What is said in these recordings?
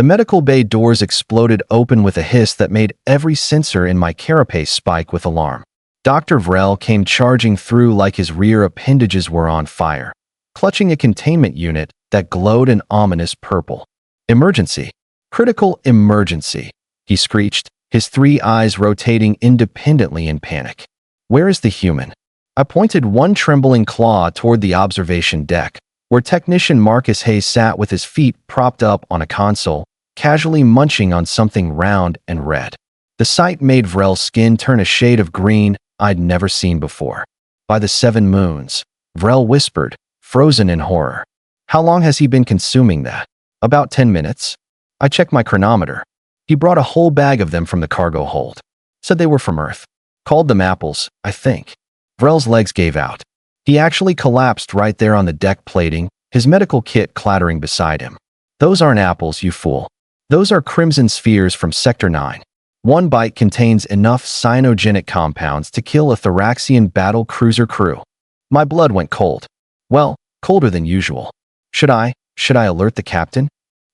The medical bay doors exploded open with a hiss that made every sensor in my carapace spike with alarm. Dr. Vrel came charging through like his rear appendages were on fire, clutching a containment unit that glowed an ominous purple. "Emergency! Critical emergency!" he screeched, his three eyes rotating independently in panic. "Where is the human?" I pointed one trembling claw toward the observation deck, where technician Marcus Hayes sat with his feet propped up on a console, casually munching on something round and red. The sight made Vrel's skin turn a shade of green I'd never seen before. "By the 7 moons," Vrel whispered, frozen in horror. "How long has he been consuming that?" "About 10 minutes. I checked my chronometer. He brought a whole bag of them from the cargo hold. Said they were from Earth. Called them apples, I think." Vrel's legs gave out. He actually collapsed right there on the deck plating, his medical kit clattering beside him. "Those aren't apples, you fool. Those are crimson spheres from Sector 9. One bite contains enough cyanogenic compounds to kill a Thoraxian battle cruiser crew." My blood went cold. Well, colder than usual. Should I alert the captain?"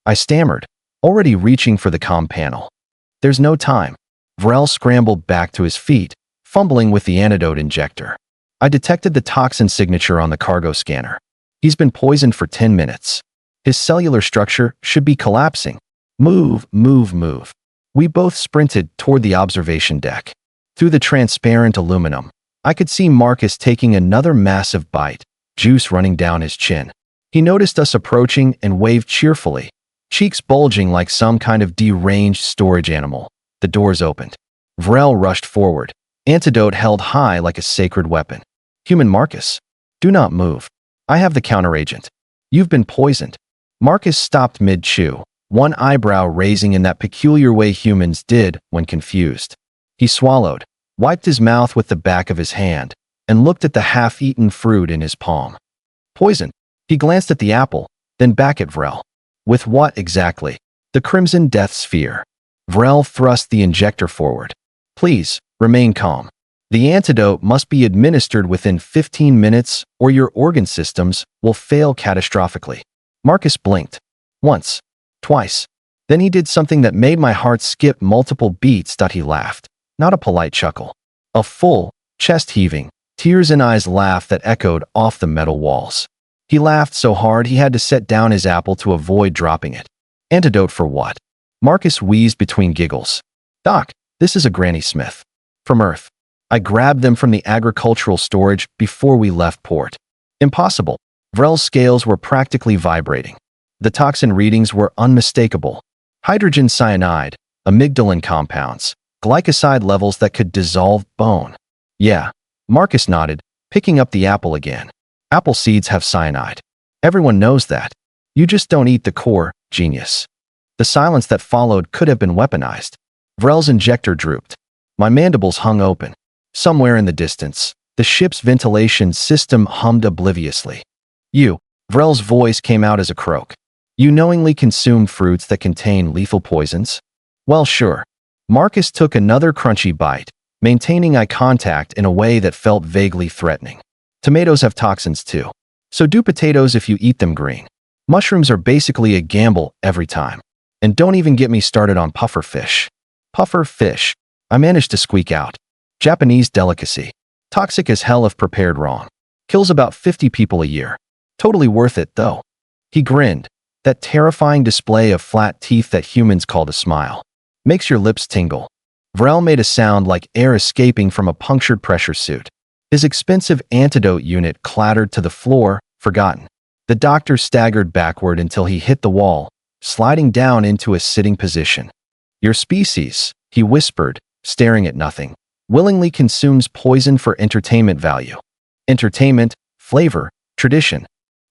I stammered, already reaching for the comm panel. "There's no time." Vrel scrambled back to his feet, fumbling with the antidote injector. I detected the toxin signature on the cargo scanner. He's been poisoned for 10 minutes. His cellular structure should be collapsing. Move, move, move. We both sprinted toward the observation deck. Through the transparent aluminum, I could see Marcus taking another massive bite, juice running down his chin. He noticed us approaching and waved cheerfully, cheeks bulging like some kind of deranged storage animal. The doors opened. Vrel rushed forward, antidote held high like a sacred weapon. "Human Marcus, do not move. I have the counteragent. You've been poisoned." Marcus stopped mid-chew, one eyebrow raising in that peculiar way humans did when confused. He swallowed, wiped his mouth with the back of his hand, and looked at the half-eaten fruit in his palm. "Poison." He glanced at the apple, then back at Vrel. "With what exactly?" "The crimson death sphere." Vrel thrust the injector forward. "Please, remain calm. The antidote must be administered within 15 minutes or your organ systems will fail catastrophically." Marcus blinked. Once. Twice. Then he did something that made my heart skip multiple beats. He laughed. Not a polite chuckle. A full, chest-heaving, tears-in-eyes laugh that echoed off the metal walls. He laughed so hard he had to set down his apple to avoid dropping it. "Antidote for what?" Marcus wheezed between giggles. "Doc, this is a Granny Smith. From Earth. I grabbed them from the agricultural storage before we left port." "Impossible." Vrel's scales were practically vibrating. The toxin readings were unmistakable. Hydrogen cyanide, amygdalin compounds, glycoside levels that could dissolve bone. "Yeah." Marcus nodded, picking up the apple again. "Apple seeds have cyanide. Everyone knows that. You just don't eat the core, genius." The silence that followed could have been weaponized. Vrel's injector drooped. My mandibles hung open. Somewhere in the distance, the ship's ventilation system hummed obliviously. "You," Vrel's voice came out as a croak. "You knowingly consumed fruits that contain lethal poisons?" "Well, sure." Marcus took another crunchy bite, maintaining eye contact in a way that felt vaguely threatening. "Tomatoes have toxins too. So do potatoes if you eat them green. Mushrooms are basically a gamble every time. And don't even get me started on puffer fish." "Puffer fish," I managed to squeak out. "Japanese delicacy. Toxic as hell if prepared wrong. Kills about 50 people a year. Totally worth it, though." He grinned, that terrifying display of flat teeth that humans call a smile. "Makes your lips tingle." Vrel made a sound like air escaping from a punctured pressure suit. His expensive antidote unit clattered to the floor, forgotten. The doctor staggered backward until he hit the wall, sliding down into a sitting position. "Your species," he whispered, staring at nothing, "willingly consumes poison for entertainment value." "Entertainment, flavor, tradition."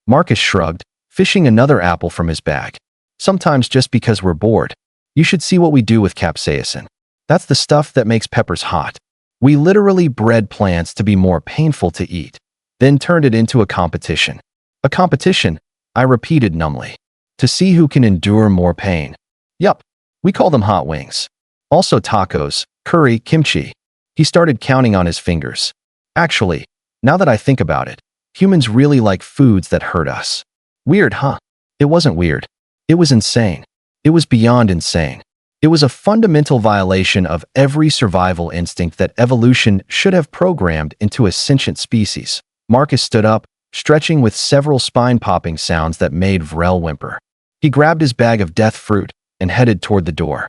Marcus shrugged, fishing another apple from his bag. "Sometimes just because we're bored. You should see what we do with capsaicin. That's the stuff that makes peppers hot. We literally bred plants to be more painful to eat, then turned it into a competition." "A competition?" I repeated numbly. "To see who can endure more pain." "Yup. We call them hot wings. Also tacos, curry, kimchi." He started counting on his fingers. "Actually, now that I think about it, humans really like foods that hurt us." "Weird, huh?" It wasn't weird. It was insane. It was beyond insane. It was a fundamental violation of every survival instinct that evolution should have programmed into a sentient species. Marcus stood up, stretching with several spine-popping sounds that made Vrel whimper. He grabbed his bag of death fruit and headed toward the door.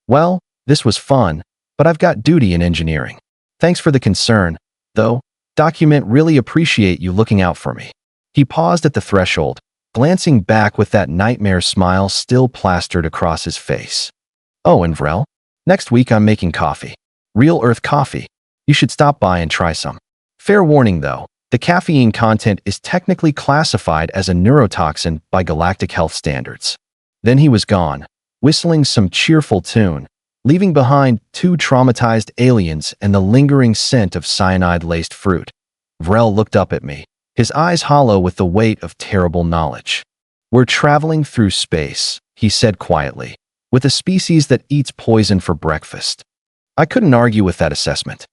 Well, this was fun, but I've got duty in engineering. Thanks for the concern, though. Document really appreciate you looking out for me. He paused at the threshold, glancing back with that nightmare smile still plastered across his face. Oh, and Vrel, next week I'm making coffee. Real earth coffee. You should stop by and try some. Fair warning though, the caffeine content is technically classified as a neurotoxin by galactic health standards. Then he was gone, whistling some cheerful tune, leaving behind 2 traumatized aliens and the lingering scent of cyanide-laced fruit. Vrel looked up at me, his eyes hollow with the weight of terrible knowledge. We're traveling through space, he said quietly, with a species that eats poison for breakfast. I couldn't argue with that assessment.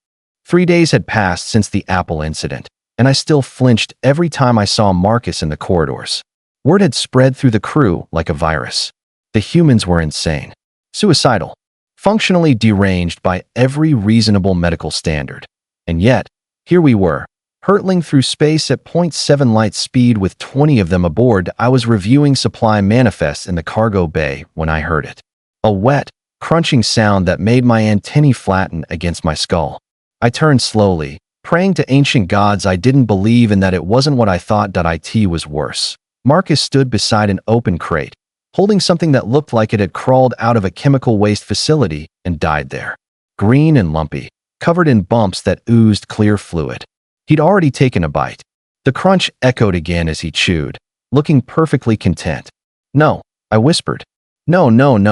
3 days had passed since the Apple incident, and I still flinched every time I saw Marcus in the corridors. Word had spread through the crew like a virus. The humans were insane, suicidal, functionally deranged by every reasonable medical standard. And yet, here we were, hurtling through space at 0.7 light speed with 20 of them aboard. I was reviewing supply manifests in the cargo bay when I heard it. A wet, crunching sound that made my antennae flatten against my skull. I turned slowly, praying to ancient gods I didn't believe and that it wasn't what I thought. It was worse. Marcus stood beside an open crate, holding something that looked like it had crawled out of a chemical waste facility and died there. Green and lumpy, covered in bumps that oozed clear fluid. He'd already taken a bite. The crunch echoed again as he chewed, looking perfectly content. No, I whispered. No,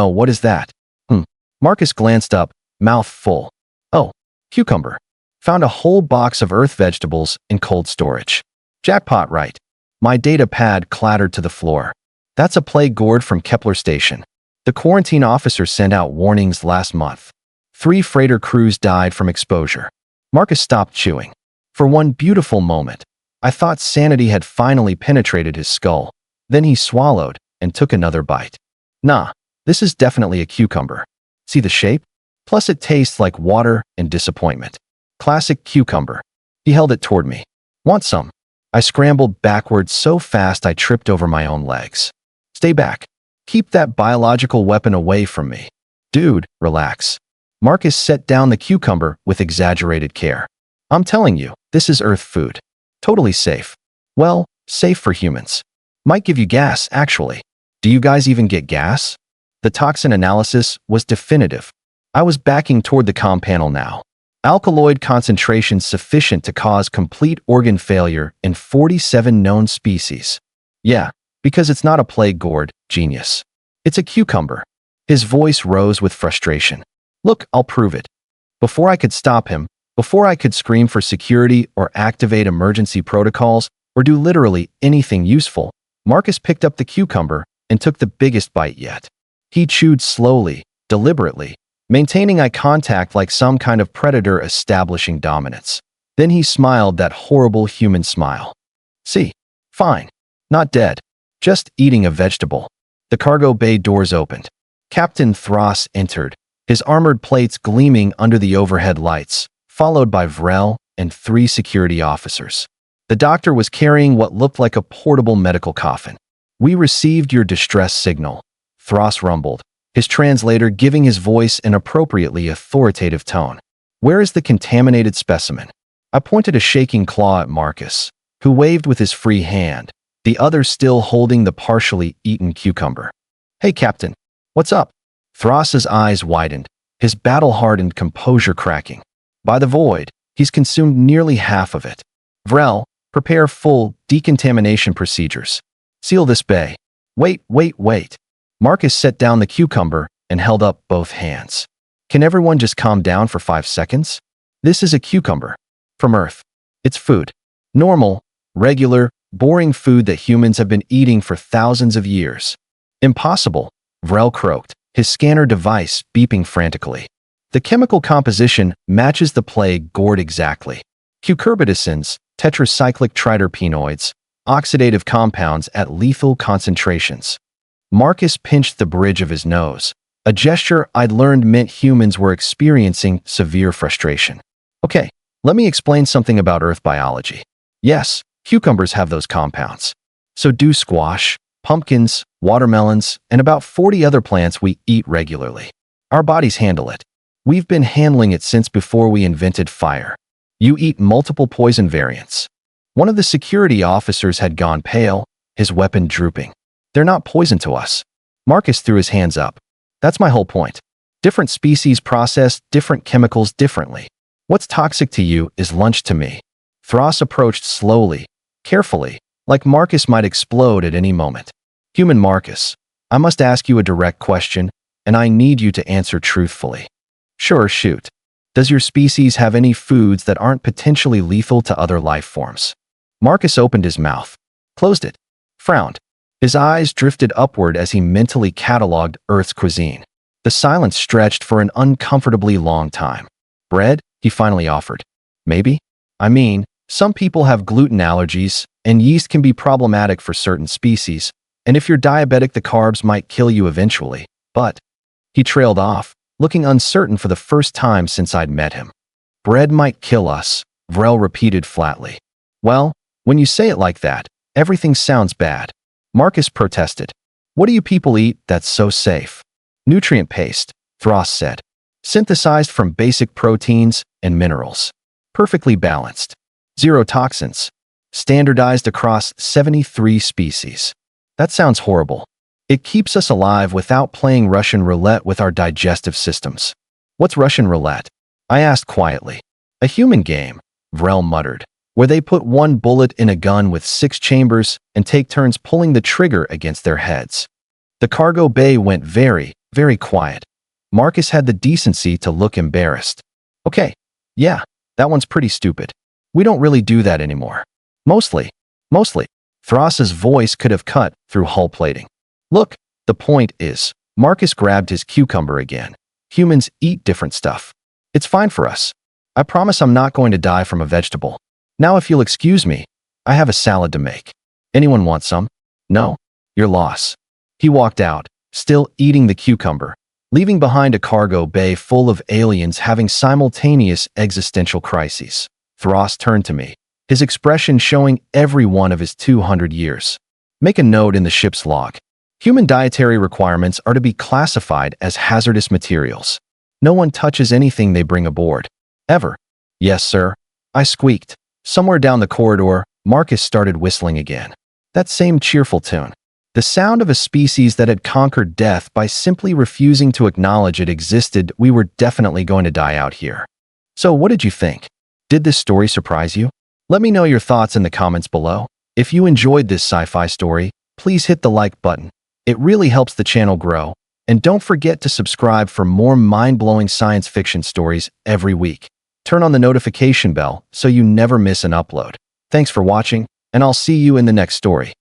what is that? Marcus glanced up, mouth full. Oh, cucumber. Found a whole box of earth vegetables in cold storage. Jackpot, right? My data pad clattered to the floor. That's a plague gourd from Kepler Station. The quarantine officer sent out warnings last month. 3 freighter crews died from exposure. Marcus stopped chewing. For one beautiful moment, I thought sanity had finally penetrated his skull. Then he swallowed and took another bite. Nah, this is definitely a cucumber. See the shape? Plus it tastes like water and disappointment. Classic cucumber. He held it toward me. Want some? I scrambled backward so fast I tripped over my own legs. Stay back. Keep that biological weapon away from me. Dude, relax. Marcus set down the cucumber with exaggerated care. I'm telling you, this is Earth food. Totally safe. Well, safe for humans. Might give you gas, actually. Do you guys even get gas? The toxin analysis was definitive. I was backing toward the comm panel now. Alkaloid concentration sufficient to cause complete organ failure in 47 known species. Yeah, because it's not a plague gourd, genius. It's a cucumber. His voice rose with frustration. Look, I'll prove it. Before I could stop him, before I could scream for security or activate emergency protocols or do literally anything useful, Marcus picked up the cucumber and took the biggest bite yet. He chewed slowly, deliberately, maintaining eye contact like some kind of predator establishing dominance. Then he smiled that horrible human smile. See, fine, not dead, just eating a vegetable. The cargo bay doors opened. Captain Thras entered, his armored plates gleaming under the overhead lights, followed by Vrel and 3 security officers. The doctor was carrying what looked like a portable medical coffin. We received your distress signal, Thras rumbled, his translator giving his voice an appropriately authoritative tone. Where is the contaminated specimen? I pointed a shaking claw at Marcus, who waved with his free hand, the other still holding the partially eaten cucumber. Hey, Captain, what's up? Thras's eyes widened, his battle-hardened composure cracking. By the void, he's consumed nearly half of it. Vrel, prepare full decontamination procedures. Seal this bay. Wait. Marcus set down the cucumber and held up both hands. Can everyone just calm down for 5 seconds? This is a cucumber. From Earth. It's food. Normal, regular, boring food that humans have been eating for thousands of years. Impossible, Vrel croaked, his scanner device beeping frantically. The chemical composition matches the plague gourd exactly. Cucurbitacins, tetracyclic triterpenoids, oxidative compounds at lethal concentrations. Marcus pinched the bridge of his nose, a gesture I'd learned meant humans were experiencing severe frustration. Okay, let me explain something about Earth biology. Yes, cucumbers have those compounds. So do squash, pumpkins, watermelons, and about 40 other plants we eat regularly. Our bodies handle it. We've been handling it since before we invented fire. You eat multiple poison variants. One of the security officers had gone pale, his weapon drooping. They're not poison to us. Marcus threw his hands up. That's my whole point. Different species process different chemicals differently. What's toxic to you is lunch to me. Thras approached slowly, carefully, like Marcus might explode at any moment. Human Marcus, I must ask you a direct question, and I need you to answer truthfully. Sure, shoot. Does your species have any foods that aren't potentially lethal to other life forms? Marcus opened his mouth, closed it, frowned. His eyes drifted upward as he mentally cataloged Earth's cuisine. The silence stretched for an uncomfortably long time. Bread? He finally offered. Maybe? I mean, some people have gluten allergies, and yeast can be problematic for certain species, and if you're diabetic the carbs might kill you eventually, but… He trailed off, looking uncertain for the first time since I'd met him. Bread might kill us, Vrel repeated flatly. Well, when you say it like that, everything sounds bad. Marcus protested. What do you people eat that's so safe? Nutrient paste, Thras said. Synthesized from basic proteins and minerals. Perfectly balanced. Zero toxins. Standardized across 73 species. That sounds horrible. It keeps us alive without playing Russian roulette with our digestive systems. What's Russian roulette? I asked quietly. A human game, Vrel muttered, where they put one bullet in a gun with 6 chambers and take turns pulling the trigger against their heads. The cargo bay went very, very quiet. Marcus had the decency to look embarrassed. Okay, yeah, that one's pretty stupid. We don't really do that anymore. Mostly. Thras's voice could have cut through hull plating. Look, the point is, Marcus grabbed his cucumber again. Humans eat different stuff. It's fine for us. I promise I'm not going to die from a vegetable. Now if you'll excuse me, I have a salad to make. Anyone want some? No? Your loss. He walked out, still eating the cucumber, leaving behind a cargo bay full of aliens having simultaneous existential crises. Thras turned to me, his expression showing every one of his 200 years. Make a note in the ship's log. Human dietary requirements are to be classified as hazardous materials. No one touches anything they bring aboard. Ever. Yes, sir. I squeaked. Somewhere down the corridor, Marcus started whistling again. That same cheerful tune. The sound of a species that had conquered death by simply refusing to acknowledge it existed. We were definitely going to die out here. So what did you think? Did this story surprise you? Let me know your thoughts in the comments below. If you enjoyed this sci-fi story, please hit the like button. It really helps the channel grow. And don't forget to subscribe for more mind-blowing science fiction stories every week. Turn on the notification bell so you never miss an upload. Thanks for watching, and I'll see you in the next story.